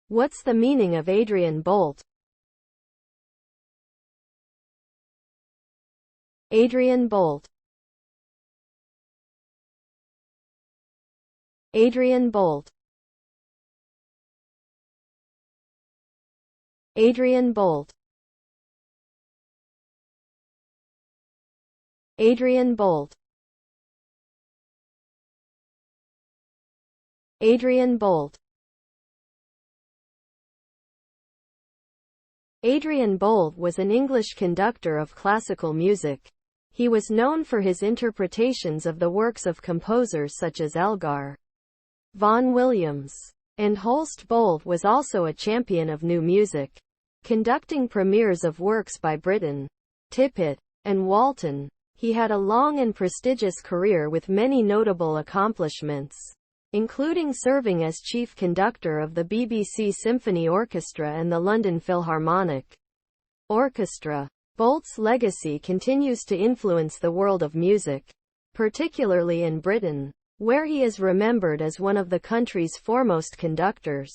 What's the meaning of Adrian boult? Adrian boult. Adrian boult. Adrian boult. Adrian boult. Adrian boult. Adrian boult was an English conductor of classical music. He was known for his interpretations of the works of composers such as Elgar, Vaughan Williams, and Holst. Boult was also a champion of new music, conducting premieres of works by Britten, Tippett, and Walton. He had a long and prestigious career with many notable accomplishments, including serving as chief conductor of the BBC Symphony Orchestra and the London Philharmonic Orchestra. Boult's legacy continues to influence the world of music, particularly in Britain, where he is remembered as one of the country's foremost conductors.